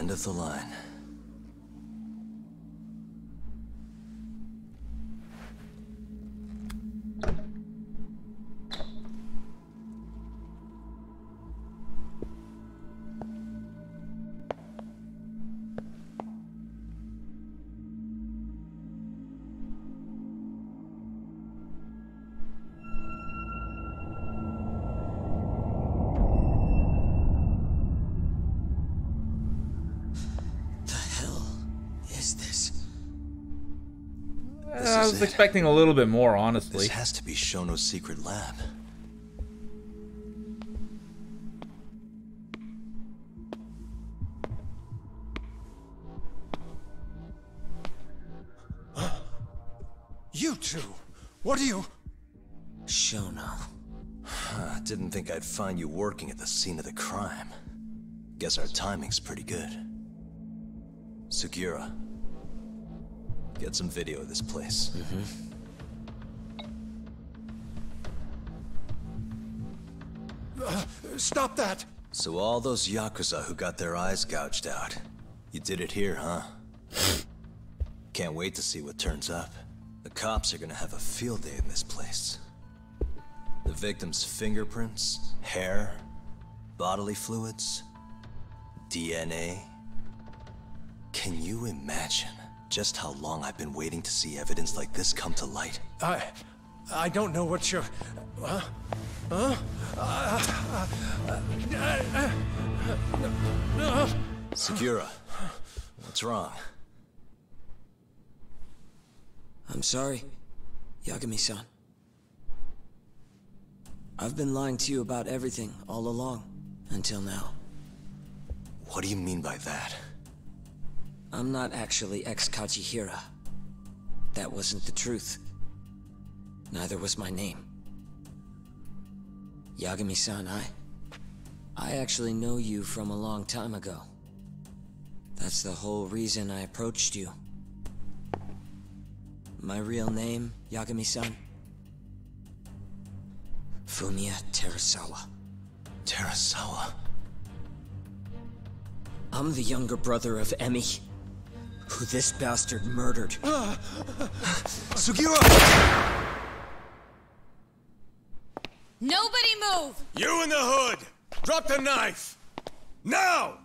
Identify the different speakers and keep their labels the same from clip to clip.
Speaker 1: End of the line.
Speaker 2: I was expecting a little bit more, honestly.
Speaker 1: This has to be Shono's secret lab.
Speaker 3: You two! What are you...
Speaker 1: Shono. Didn't think I'd find you working at the scene of the crime. Guess our timing's pretty good. Sugiura. Get some video of this place.
Speaker 3: Stop that!
Speaker 1: So all those Yakuza who got their eyes gouged out, you did it here, huh? Can't wait to see what turns up. The cops are gonna have a field day in this place. The victim's fingerprints, hair, bodily fluids, DNA. Can you imagine just how long I've been waiting to see evidence like this come to light?
Speaker 3: I don't know what you're...
Speaker 1: Sugiura, what's wrong?
Speaker 4: I'm sorry, Yagami-san. I've been lying to you about everything all along, until now.
Speaker 1: What do you mean by that?
Speaker 4: I'm not actually ex-Kajihira. That wasn't the truth. Neither was my name. Yagami-san, I actually know you from a long time ago. That's the whole reason I approached you. My real name, Yagami-san? Fumiya Terasawa.
Speaker 1: Terasawa?
Speaker 4: I'm the younger brother of Emi, who this bastard murdered.
Speaker 1: Sugiura!
Speaker 5: Nobody move!
Speaker 3: You in the hood! Drop the knife! Now!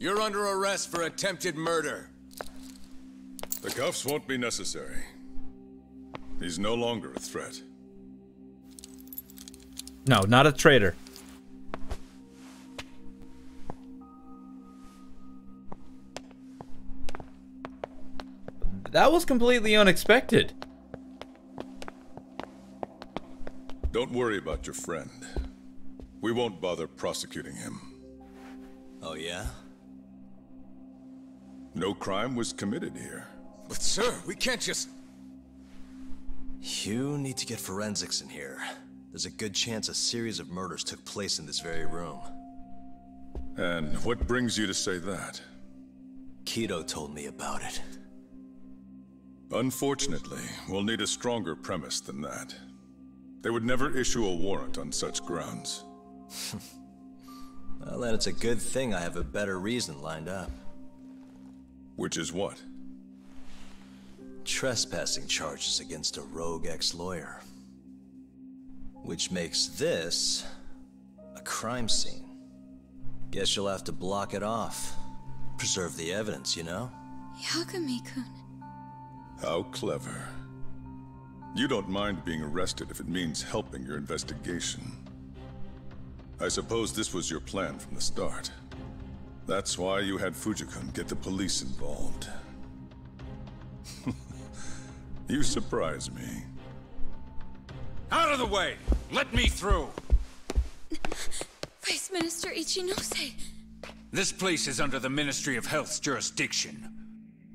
Speaker 6: You're under arrest for attempted murder.
Speaker 7: The cuffs won't be necessary. He's no longer a threat.
Speaker 2: No, not a traitor. That was completely unexpected.
Speaker 7: Don't worry about your friend. We won't bother prosecuting him.
Speaker 1: Oh, yeah?
Speaker 7: No crime was committed here.
Speaker 6: But sir, we can't just...
Speaker 1: You need to get forensics in here. There's a good chance a series of murders took place in this very room.
Speaker 7: And what brings you to say that?
Speaker 1: Kido told me about it.
Speaker 7: Unfortunately, we'll need a stronger premise than that. They would never issue a warrant on such grounds.
Speaker 1: Well, then it's a good thing I have a better reason lined up.
Speaker 7: Which is what?
Speaker 1: Trespassing charges against a rogue ex-lawyer. Which makes this a crime scene. Guess you'll have to block it off. Preserve the evidence, you know?
Speaker 5: Yagami-kun.
Speaker 7: How clever. You don't mind being arrested if it means helping your investigation. I suppose this was your plan from the start. That's why you had Fujikun get the police involved. You surprise me.
Speaker 6: Out of the way! Let me through!
Speaker 5: Vice Minister Ichinose.
Speaker 6: This place is under the Ministry of Health's jurisdiction.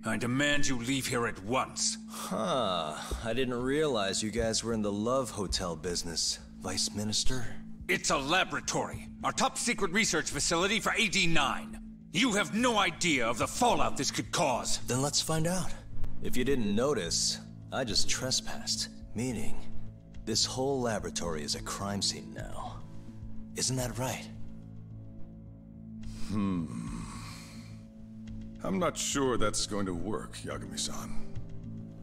Speaker 6: I demand you leave here at once.
Speaker 1: Huh. I didn't realize you guys were in the love hotel business, Vice Minister.
Speaker 6: It's a laboratory. Our top secret research facility for AD-9. You have no idea of the fallout this could cause.
Speaker 1: Then let's find out. If you didn't notice, I just trespassed. Meaning, this whole laboratory is a crime scene now. Isn't that right?
Speaker 7: I'm not sure that's going to work, Yagami-san.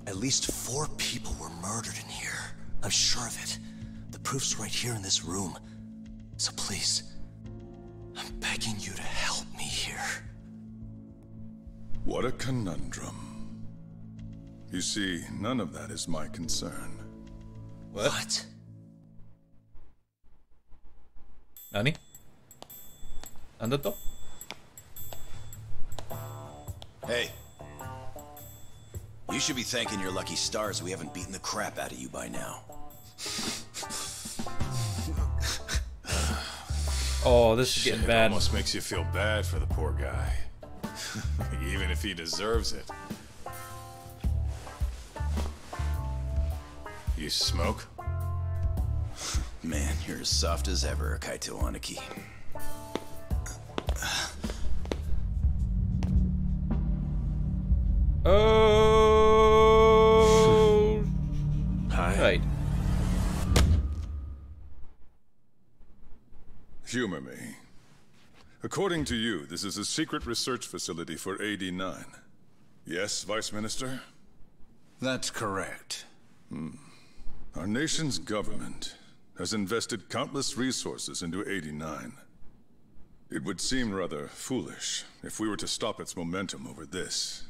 Speaker 1: At least 4 people were murdered in here. I'm sure of it. The proof's right here in this room. So please, I'm begging you to help me here.
Speaker 7: What a conundrum. You see, none of that is my concern.
Speaker 1: What?
Speaker 2: Nani? Andato?
Speaker 3: Hey. You should be thanking your lucky stars we haven't beaten the crap out of you by now.
Speaker 2: Oh, this is getting
Speaker 8: It
Speaker 2: bad.
Speaker 8: almost makes you feel bad for the poor guy. Even if he deserves it. You smoke?
Speaker 3: Man, you're as soft as ever, Kaito Aniki.
Speaker 2: Oh.
Speaker 8: Hi.
Speaker 2: Right.
Speaker 7: Humor me. According to you, this is a secret research facility for AD9. Yes, Vice Minister?
Speaker 6: That's correct.
Speaker 7: Our nation's government has invested countless resources into 89. It would seem rather foolish if we were to stop its momentum over this.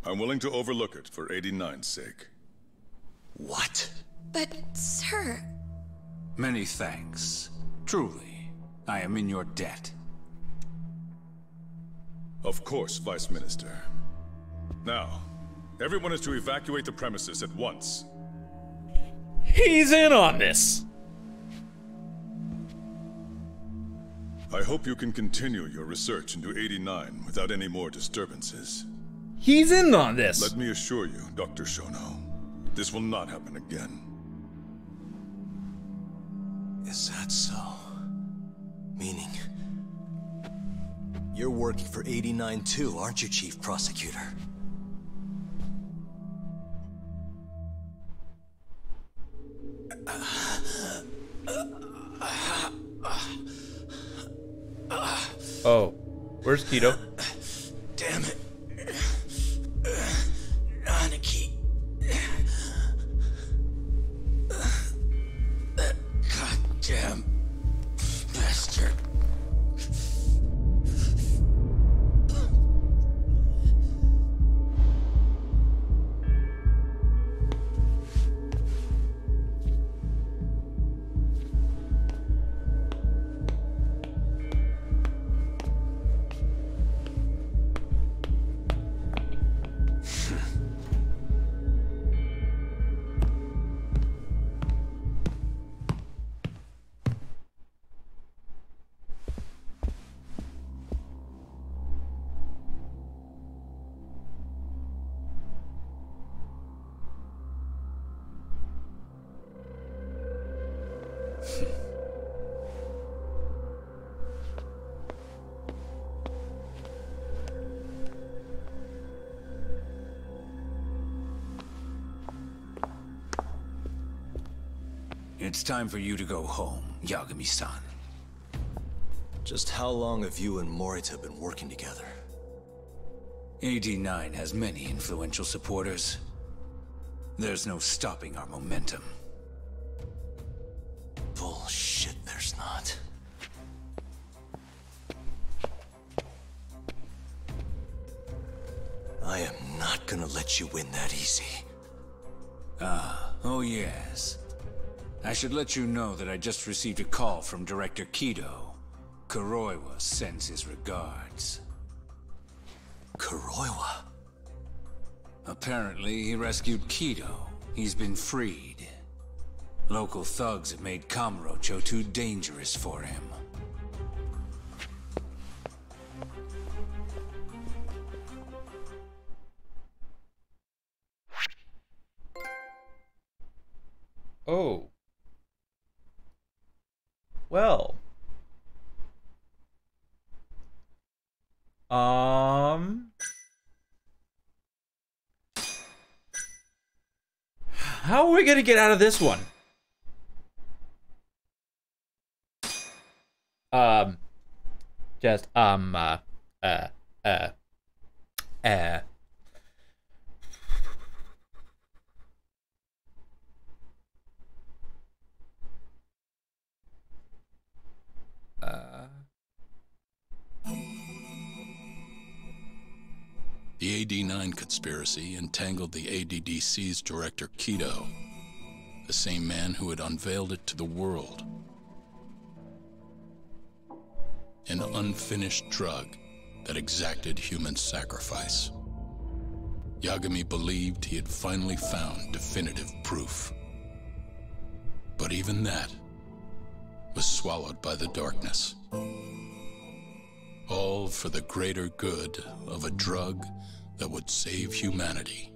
Speaker 7: I'm willing to overlook it for 89's sake.
Speaker 1: What?
Speaker 5: But, sir...
Speaker 6: Many thanks. Truly, I am in your debt.
Speaker 7: Of course, Vice Minister. Now, everyone is to evacuate the premises at once.
Speaker 2: He's in on this.
Speaker 7: I hope you can continue your research into 89 without any more disturbances.
Speaker 2: He's in on this.
Speaker 7: Let me assure you, Dr. Shono, this will not happen again.
Speaker 1: Is that so? Meaning... You're working for 89 too, aren't you, Chief Prosecutor?
Speaker 2: Oh, where's Keto?
Speaker 1: Damn it. Aniki. That goddamn bastard.
Speaker 6: It's time for you to go home, Yagami-san.
Speaker 1: Just how long have you and Morita been working together?
Speaker 6: AD9 has many influential supporters. There's no stopping our momentum.
Speaker 1: Bullshit, there's not. I am not gonna let you win that easy.
Speaker 6: Oh yes. I should let you know that I just received a call from Director Kido. Kuroiwa sends his regards.
Speaker 1: Kuroiwa?
Speaker 6: Apparently, he rescued Kido. He's been freed. Local thugs have made Kamurocho too dangerous for him.
Speaker 2: Oh. Well. How are we gonna get out of this one? Just
Speaker 9: The AD-9 conspiracy entangled the ADDC's director Kido, the same man who had unveiled it to the world. An unfinished drug that exacted human sacrifice. Yagami believed he had finally found definitive proof. But even that was swallowed by the darkness. All for the greater good of a drug that would save humanity.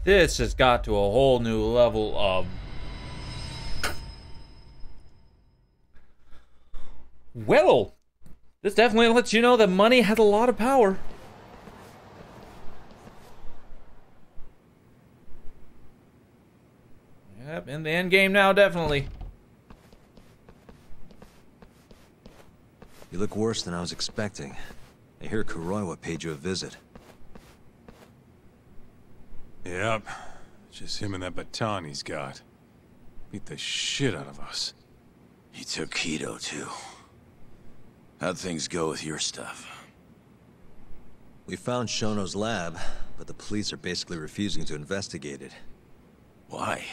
Speaker 2: this just got to a whole new level of... Well, this definitely lets you know that money has a lot of power. Yep, in the end game now, definitely.
Speaker 1: You look worse than I was expecting. I hear Kuroiwa paid you a visit.
Speaker 8: Yep. Just him and that baton he's got. Beat the shit out of us.
Speaker 3: He took Kido, too. How'd things go with your stuff?
Speaker 1: We found Shono's lab, but the police are basically refusing to investigate it.
Speaker 3: Why?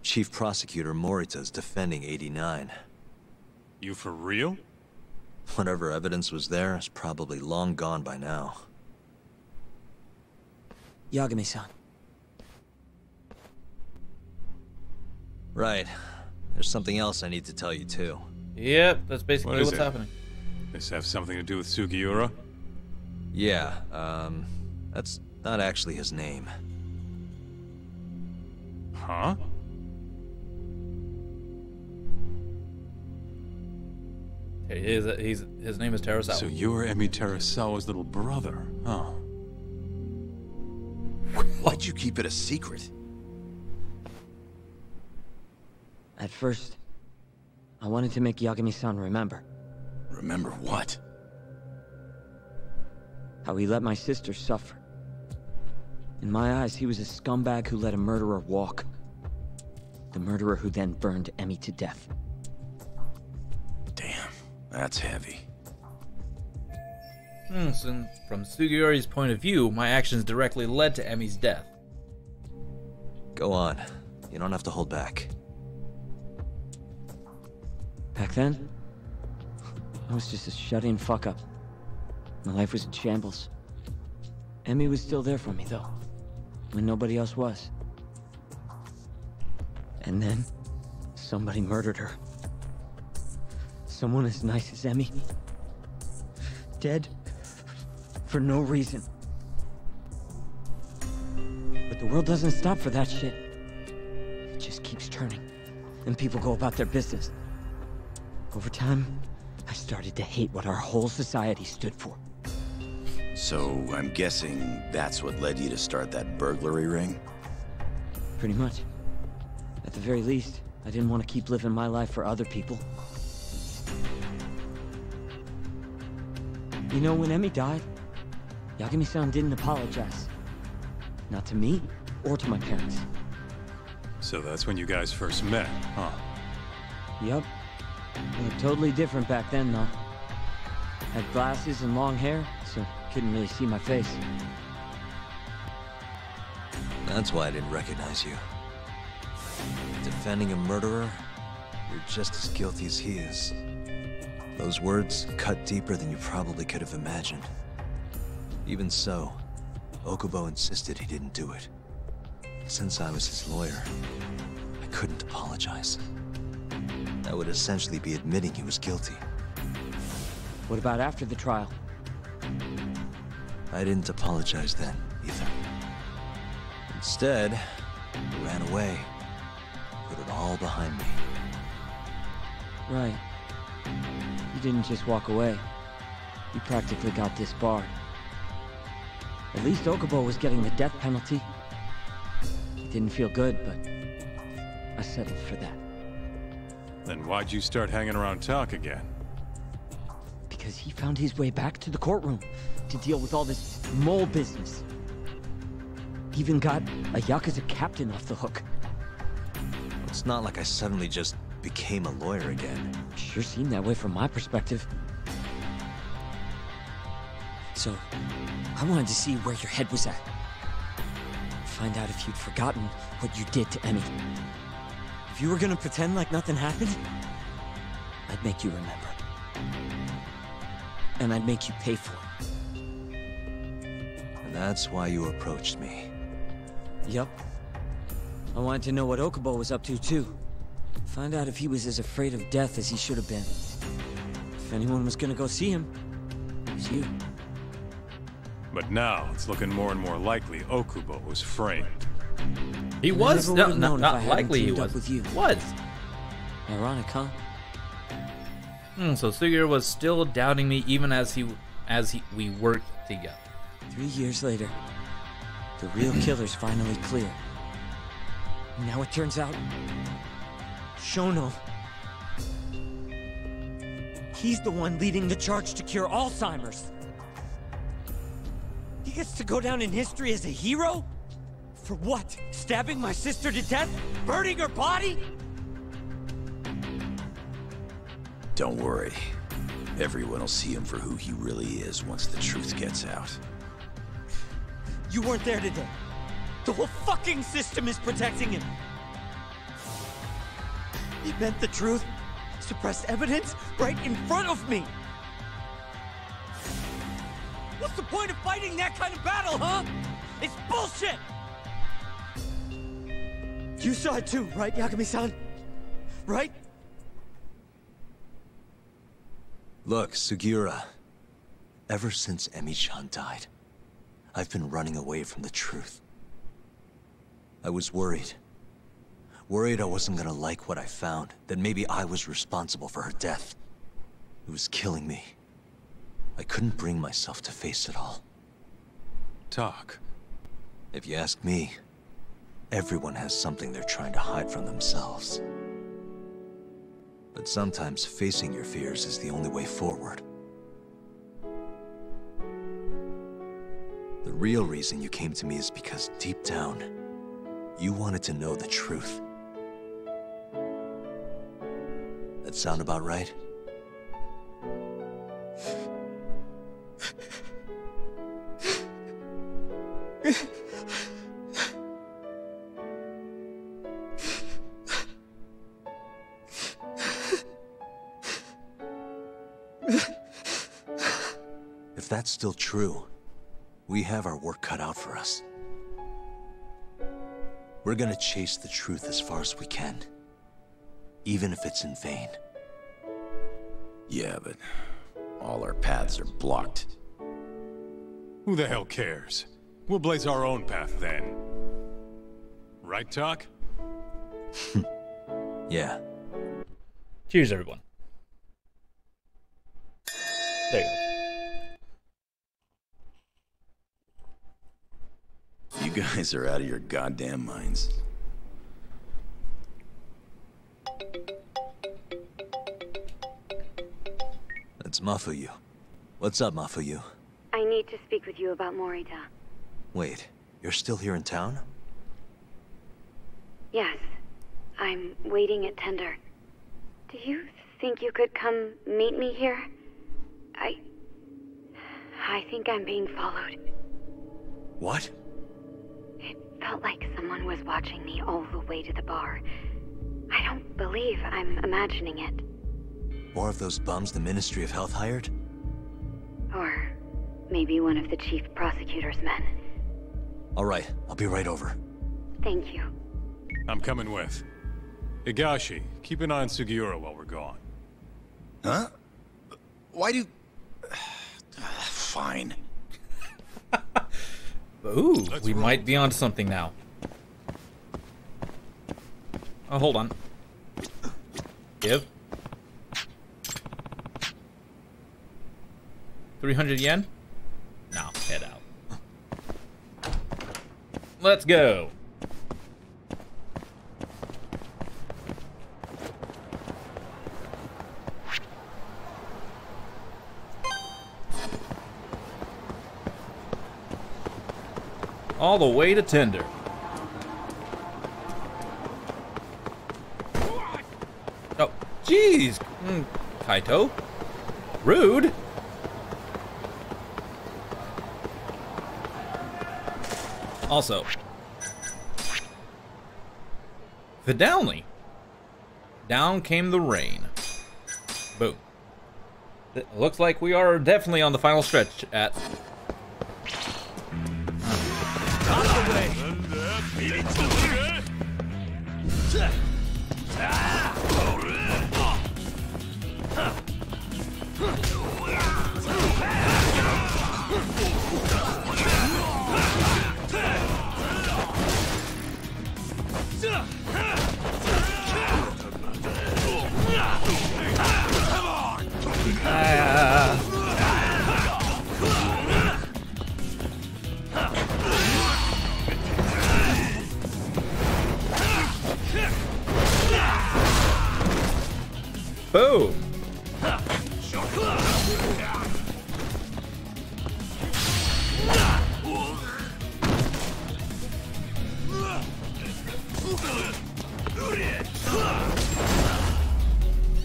Speaker 1: Chief Prosecutor Morita's defending 89.
Speaker 8: You for real?
Speaker 1: Whatever evidence was there is probably long gone by now.
Speaker 4: Yagami-san.
Speaker 1: Right. There's something else I need to tell you, too.
Speaker 2: Yep, that's basically
Speaker 8: What is
Speaker 2: what's
Speaker 8: it?
Speaker 2: happening.
Speaker 8: This have something to do with Sugiura?
Speaker 1: Yeah, that's not actually his name.
Speaker 8: Huh?
Speaker 2: His name is Terasawa.
Speaker 8: So you're Emi Terasawa's little brother, huh?
Speaker 3: Why'd you keep it a secret?
Speaker 4: At first, I wanted to make Yagami-san remember
Speaker 3: Remember what?
Speaker 4: how he let my sister suffer. In my eyes, he was a scumbag who let a murderer walk. The murderer who then burned Emi to death.
Speaker 3: Damn, that's heavy.
Speaker 2: So from Sugiura's point of view, my actions directly led to Emi's death.
Speaker 1: Go on. You don't have to hold back.
Speaker 4: Back then, I was just a shut-in fuck-up. My life was in shambles. Emi was still there for me, though, when nobody else was. And then, somebody murdered her. Someone as nice as Emi. Dead for no reason. But the world doesn't stop for that shit. It just keeps turning, and people go about their business. Over time, I started to hate what our whole society stood for.
Speaker 3: So, I'm guessing that's what led you to start that burglary ring?
Speaker 4: Pretty much. At the very least, I didn't want to keep living my life for other people. You know, when Emi died, Yagami-san didn't apologize. Not to me, or to my parents.
Speaker 8: So that's when you guys first met, huh?
Speaker 4: Yup. We were totally different back then, though. Had glasses and long hair, so couldn't really see my face.
Speaker 1: That's why I didn't recognize you. Defending a murderer, you're just as guilty as he is. Those words cut deeper than you probably could have imagined. Even so, Okubo insisted he didn't do it. Since I was his lawyer, I couldn't apologize. That would essentially be admitting he was guilty.
Speaker 4: What about after the trial?
Speaker 1: I didn't apologize then, either. Instead, I ran away. Put it all behind me.
Speaker 4: Right. You didn't just walk away. You practically got disbarred. At least Okubo was getting the death penalty. It didn't feel good, but I settled for that.
Speaker 8: Then why'd you start hanging around talk again?
Speaker 4: Because he found his way back to the courtroom to deal with all this mole business. Even got a Yakuza captain off the hook.
Speaker 1: It's not like I suddenly just became a lawyer again.
Speaker 4: Sure seemed that way from my perspective. So, I wanted to see where your head was at. Find out if you'd forgotten what you did to Emmy. If you were gonna pretend like nothing happened, I'd make you remember. And I'd make you pay for it.
Speaker 1: And that's why you approached me.
Speaker 4: Yep. I wanted to know what Okubo was up to, too. Find out if he was as afraid of death as he should have been. If anyone was gonna go see him, it was you.
Speaker 8: But now, it's looking more and more likely Okubo was framed.
Speaker 2: He was?
Speaker 4: Never
Speaker 2: No,
Speaker 4: would've known if I
Speaker 2: not
Speaker 4: hadn't
Speaker 2: likely he
Speaker 4: teamed up
Speaker 2: was.
Speaker 4: with you.
Speaker 2: Was.
Speaker 4: Ironic, huh?
Speaker 2: So Sugiura was still doubting me even as we worked together.
Speaker 4: 3 years later, the real killer's finally clear. Now it turns out, Shono, he's the one leading the charge to cure Alzheimer's. He gets to go down in history as a hero? For what? Stabbing my sister to death? Burning her body?
Speaker 3: Don't worry. Everyone will see him for who he really is once the truth gets out.
Speaker 4: You weren't there today. The whole fucking system is protecting him. He meant the truth, suppressed evidence right in front of me. What's the point of fighting that kind of battle, huh? It's bullshit! You saw it too, right, Yagami-san? Right?
Speaker 1: Look, Sugiura. Ever since Emi-chan died, I've been running away from the truth. I was worried. Worried I wasn't gonna like what I found, that maybe I was responsible for her death. It was killing me. I couldn't bring myself to face it all.
Speaker 8: Talk.
Speaker 1: If you ask me, everyone has something they're trying to hide from themselves. But sometimes facing your fears is the only way forward. The real reason you came to me is because deep down, you wanted to know the truth. That sound about right? If that's still true, we have our work cut out for us. We're gonna chase the truth as far as we can, even if it's in vain.
Speaker 3: Yeah, but all our paths are blocked.
Speaker 8: Who the hell cares? We'll blaze our own path then. Right, Talk?
Speaker 1: Yeah.
Speaker 2: Cheers, everyone. There you go.
Speaker 3: You guys are out of your goddamn minds.
Speaker 1: That's Mafuyu. What's up, Mafuyu?
Speaker 10: I need to speak with you about Morita.
Speaker 1: Wait, you're still here in town?
Speaker 10: Yes. I'm waiting at Tender. Do you think you could come meet me here? I think I'm being followed.
Speaker 1: What?
Speaker 10: It felt like someone was watching me all the way to the bar. I don't believe I'm imagining it.
Speaker 1: More of those bums the Ministry of Health hired?
Speaker 10: Or maybe one of the chief prosecutor's men.
Speaker 1: All right, I'll be right over.
Speaker 10: Thank you.
Speaker 8: I'm coming with. Higashi, keep an eye on Sugiura while we're gone.
Speaker 3: Huh? Why do... Fine.
Speaker 2: Ooh, we might be onto something now. Oh, hold on. Give. 300 yen? No, head out. let's go. All the way to Tinder. Oh, jeez. Kaito. Rude. Also, the Downley. Down came the rain. Boom. It looks like we are definitely on the final stretch at. Boom!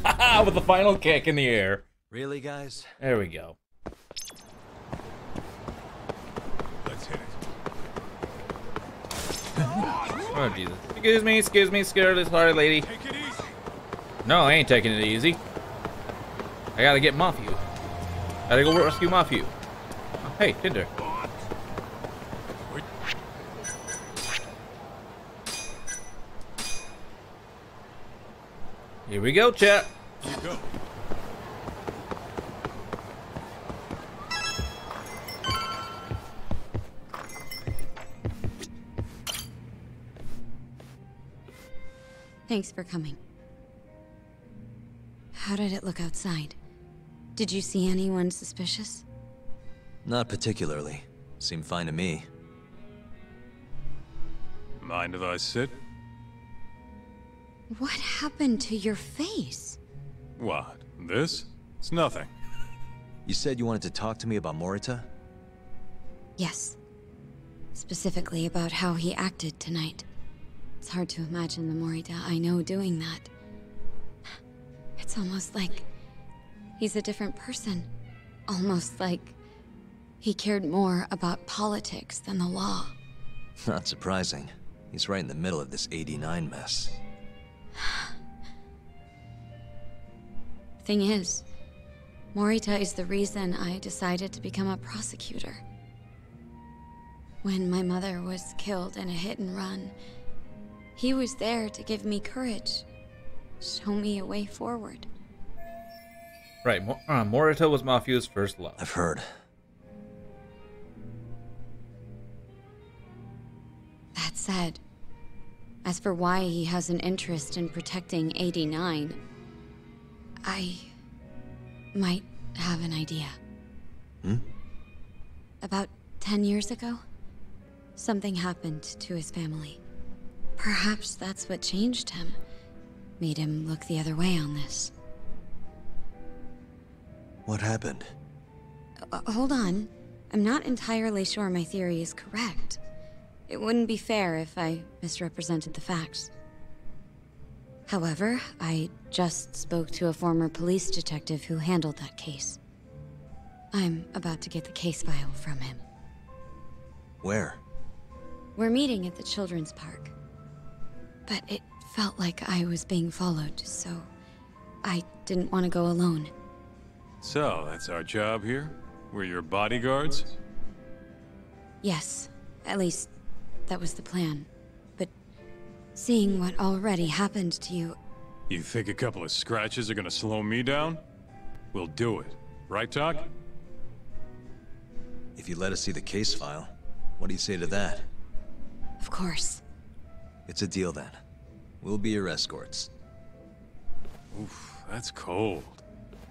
Speaker 2: Haha, with the final kick in the air.
Speaker 1: Really, guys?
Speaker 2: There we go.
Speaker 8: Let's hit it.
Speaker 2: Oh, Jesus. Excuse me, scared sorry, lady.
Speaker 8: Take it easy.
Speaker 2: No, I ain't taking it easy. I gotta get Mafiu. Gotta go rescue Mafiu. Oh, hey, Tinder. Here we go, chat.
Speaker 8: You go.
Speaker 10: Thanks for coming. How did it look outside? Did you see anyone suspicious?
Speaker 1: Not particularly. Seemed fine to me.
Speaker 8: Mind if I sit?
Speaker 10: What happened to your face?
Speaker 8: What? This? It's nothing.
Speaker 1: You said you wanted to talk to me about Morita?
Speaker 10: Yes. Specifically about how he acted tonight. It's hard to imagine the Morita I know doing that. It's almost like he's a different person. Almost like he cared more about politics than the law.
Speaker 1: Not surprising. He's right in the middle of this 89 mess.
Speaker 10: Thing is, Morita is the reason I decided to become a prosecutor. When my mother was killed in a hit and run, he was there to give me courage, show me a way forward.
Speaker 2: Right, Morita was Mafiu's first love.
Speaker 1: I've heard.
Speaker 10: That said, as for why he has an interest in protecting 89, I might have an idea. About 10 years ago, something happened to his family. Perhaps that's what changed him, made him look the other way on this.
Speaker 1: What happened?
Speaker 10: Hold on. I'm not entirely sure my theory is correct. It wouldn't be fair if I misrepresented the facts. However, I just spoke to a former police detective who handled that case. I'm about to get the case file from him.
Speaker 1: Where?
Speaker 10: We're meeting at the children's park. But it felt like I was being followed, so I didn't want to go alone.
Speaker 8: So, that's our job here? We're your bodyguards?
Speaker 10: Yes, at least that was the plan. But seeing what already happened to you...
Speaker 8: You think a couple of scratches are gonna slow me down? We'll do it. Right, Doc?
Speaker 1: If you let us see the case file, what do you say to that?
Speaker 10: Of course.
Speaker 1: It's a deal then. We'll be your escorts.
Speaker 8: Oof, that's cold.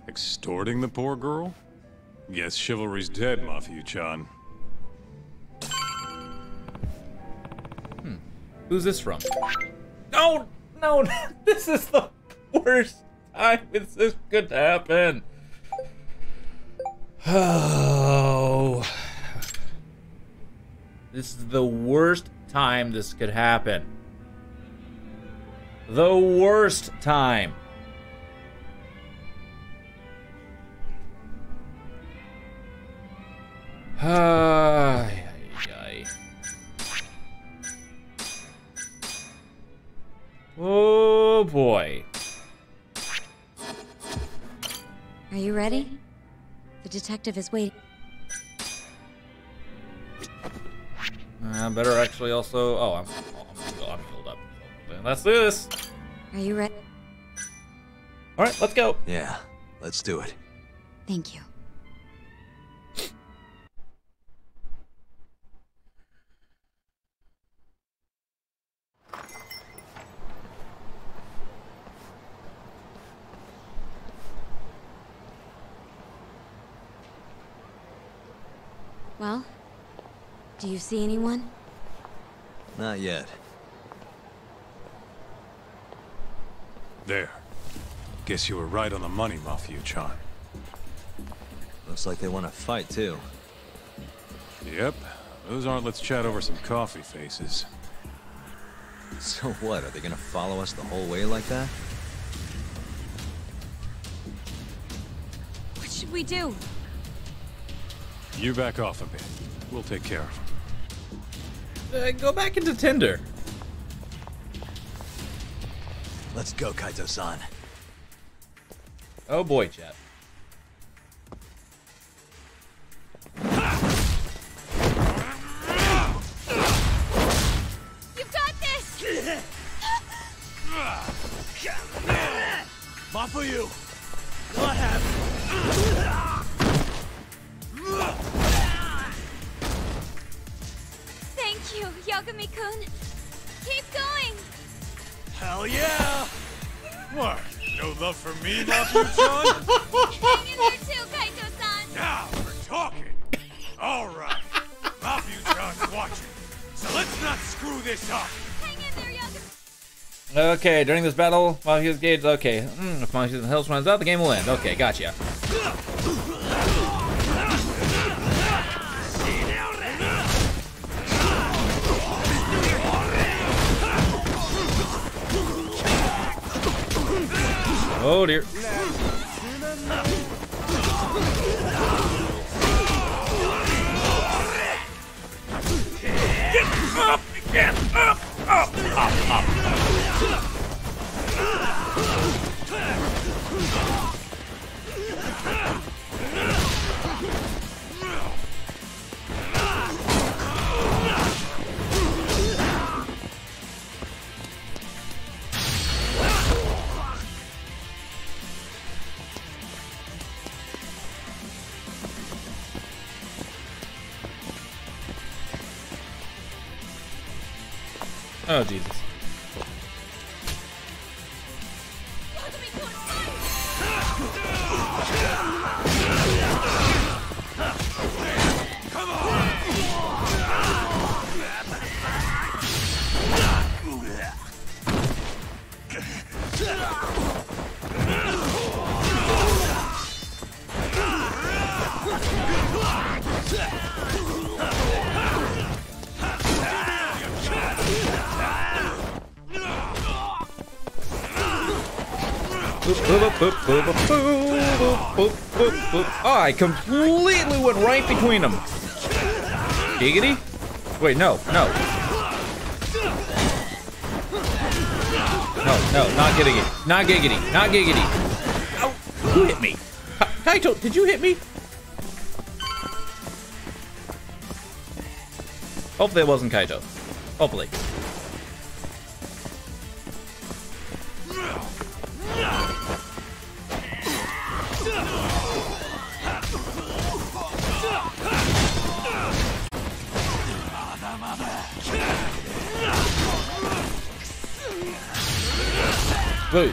Speaker 8: Extorting the poor girl? Guess chivalry's dead, Mafiu-chan.
Speaker 2: Who's this from? No, no, this is the worst time this could happen. Oh. This is the worst time this could happen. The worst time. Ay, ay, ay. Oh boy.
Speaker 10: Are you ready? The detective is waiting.
Speaker 2: Better actually also. Oh, I'm filled up. Let's do this.
Speaker 10: Are you ready?
Speaker 2: All right, let's go.
Speaker 1: Yeah, let's do it.
Speaker 10: Thank you. Well, do you see anyone?
Speaker 1: Not yet.
Speaker 8: There. Guess you were right on the money, Mafia-chan.
Speaker 1: Looks like they want to fight, too.
Speaker 8: Yep. Those aren't let's chat over some coffee faces.
Speaker 1: So what, are they gonna follow us the whole way like that?
Speaker 10: What should we do?
Speaker 8: You back off a bit. We'll take care of them.
Speaker 2: Go back into Tinder.
Speaker 1: Let's go, Kaito-san.
Speaker 2: Oh boy, chat.
Speaker 5: You got this!
Speaker 1: Not for you! Not happening!
Speaker 5: Thank you, Yagami-kun. Keep going!
Speaker 1: Hell yeah!
Speaker 8: What? No love for me, Mafia-chan?
Speaker 5: Hang in there too, Kaito-san!
Speaker 8: Now we're talking. All right. Mafia-chan's watching. So let's not screw this up.
Speaker 5: Hang in there, Yagami!
Speaker 2: Okay, during this battle, Mafia's gauge. Okay, if Mafia's health runs out, the game will end. Okay, gotcha. Oh dear. Get up! Get up! Up! Up! Up! Oh, Jesus.
Speaker 8: Come on!
Speaker 2: Oh, I completely went right between them. Giggity? Wait, no, no. No, not giggity. Not giggity. Not giggity. Ow, who hit me? Kaito, did you hit me? Hopefully it wasn't Kaito. Hopefully. Whoa.